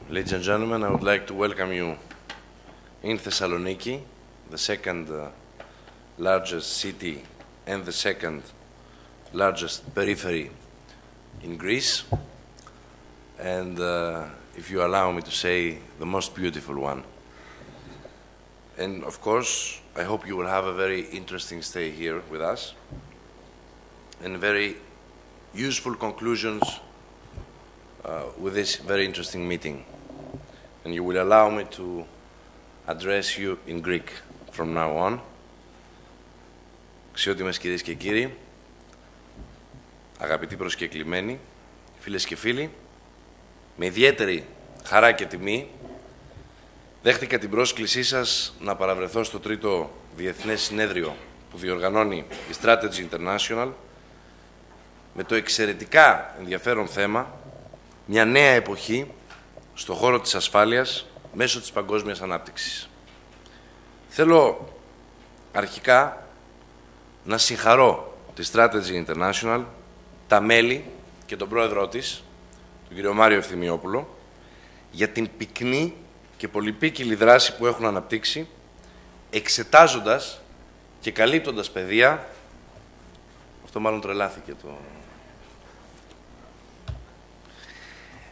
Ladies and gentlemen, I would like to welcome you in Thessaloniki, the second largest city and the second largest periphery in Greece, and if you allow me to say, the most beautiful one. And of course, I hope you will have a very interesting stay here with us and very useful conclusions with this very interesting meeting. And you will allow me to address you in Greek from now on. Αξιότιμες κυρίες και κύριοι, αγαπητοί προσκεκλημένοι, φίλες και φίλοι, με ιδιαίτερη χαρά και τιμή δέχτηκα την πρόσκλησή σας να παραβρεθώ στο τρίτο διεθνές συνέδριο που διοργανώνει η Strategy International με το εξαιρετικά ενδιαφέρον θέμα μια νέα εποχή στο χώρο της ασφάλειας μέσω της παγκόσμιας ανάπτυξης. Θέλω αρχικά να συγχαρώ τη Strategy International, τα μέλη και τον πρόεδρό της, τον κύριο Μάριο Ευθυμιόπουλο, για την πυκνή και πολυπίκυλη δράση που έχουν αναπτύξει, εξετάζοντας και καλύπτοντας πεδία. Αυτό μάλλον τρελάθηκε το...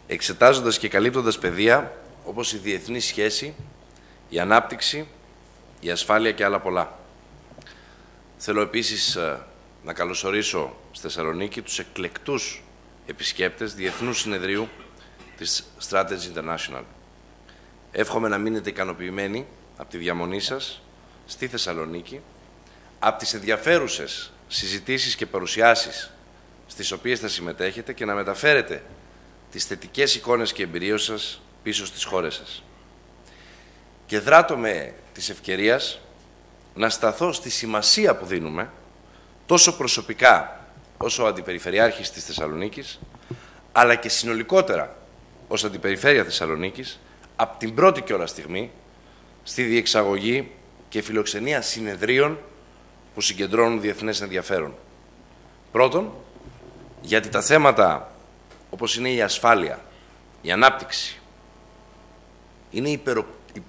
Εξετάζοντας και καλύπτοντας πεδία όπως η διεθνή σχέση, η ανάπτυξη, η ασφάλεια και άλλα πολλά. Θέλω επίσης να καλωσορίσω στη Θεσσαλονίκη τους εκλεκτούς επισκέπτες Διεθνούς Συνεδρίου της Strategy International. Εύχομαι να μείνετε ικανοποιημένοι από τη διαμονή σας στη Θεσσαλονίκη, από τις ενδιαφέρουσες συζητήσεις και παρουσιάσεις στις οποίες θα συμμετέχετε και να μεταφέρετε τις θετικές εικόνες και εμπειρίες σας πίσω στις χώρες σας. Και δράτω με της ευκαιρίας να σταθώ στη σημασία που δίνουμε τόσο προσωπικά όσο ο Αντιπεριφερειάρχης της Θεσσαλονίκης, αλλά και συνολικότερα ως Αντιπεριφέρεια Θεσσαλονίκης, από την πρώτη κιόλας στιγμή στη διεξαγωγή και φιλοξενία συνεδρίων που συγκεντρώνουν διεθνές ενδιαφέρον. Πρώτον, γιατί τα θέματα όπως είναι η ασφάλεια, η ανάπτυξη, είναι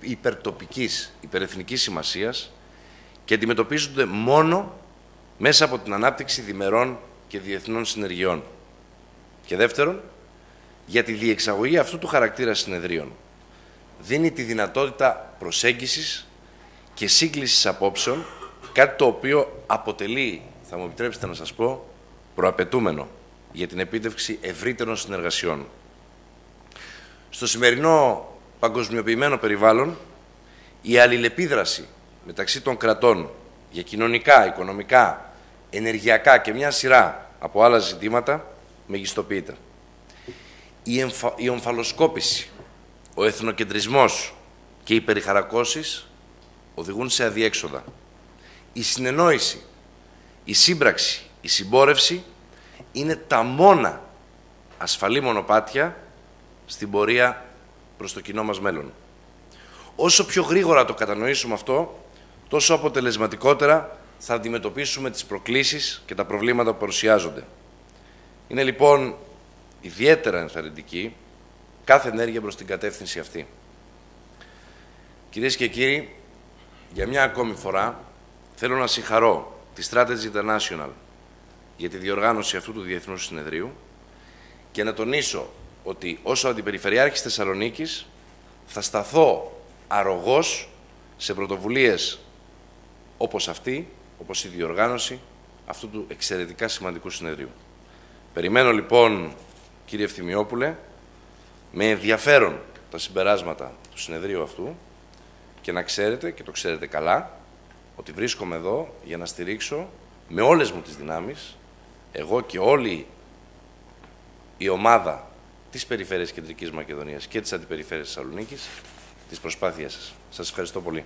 υπερτοπικής, υπερεθνικής σημασίας και αντιμετωπίζονται μόνο μέσα από την ανάπτυξη διμερών και διεθνών συνεργειών. Και δεύτερον, για τη διεξαγωγή αυτού του χαρακτήρα συνεδρίων δίνει τη δυνατότητα προσέγγισης και σύγκλησης απόψεων, κάτι το οποίο αποτελεί, θα μου επιτρέψετε να σας πω, προαπαιτούμενο για την επίτευξη ευρύτερων συνεργασιών. Στο σημερινό παγκοσμιοποιημένο περιβάλλον, η αλληλεπίδραση μεταξύ των κρατών για κοινωνικά, οικονομικά, ενεργειακά και μια σειρά από άλλα ζητήματα μεγιστοποιείται. Η ομφαλοσκόπηση, ο εθνοκεντρισμός και οι περιχαρακώσεις οδηγούν σε αδιέξοδα. Η συνεννόηση, η σύμπραξη, η συμπόρευση είναι τα μόνα ασφαλή μονοπάτια στην πορεία προς το κοινό μας μέλλον. Όσο πιο γρήγορα το κατανοήσουμε αυτό, τόσο αποτελεσματικότερα θα αντιμετωπίσουμε τις προκλήσεις και τα προβλήματα που παρουσιάζονται. Είναι λοιπόν ιδιαίτερα ενθαρρυντική κάθε ενέργεια προς την κατεύθυνση αυτή. Κυρίες και κύριοι, για μια ακόμη φορά θέλω να συγχαρώ τη Strategy International για τη διοργάνωση αυτού του Διεθνούς Συνεδρίου και να τονίσω ότι ως Αντιπεριφερειάρχης Θεσσαλονίκης θα σταθώ αρρωγός σε πρωτοβουλίες όπως αυτή, όπως η διοργάνωση αυτού του εξαιρετικά σημαντικού συνεδρίου. Περιμένω λοιπόν, κύριε Ευθυμιόπουλε, με ενδιαφέρον τα συμπεράσματα του συνεδρίου αυτού και να ξέρετε, και το ξέρετε καλά, ότι βρίσκομαι εδώ για να στηρίξω με όλες μου τις δυνάμεις, εγώ και όλη η ομάδα της Περιφέρειας Κεντρικής Μακεδονίας και της Αντιπεριφέρειας Θεσσαλονίκης, τις προσπάθειές σας. Σας ευχαριστώ πολύ.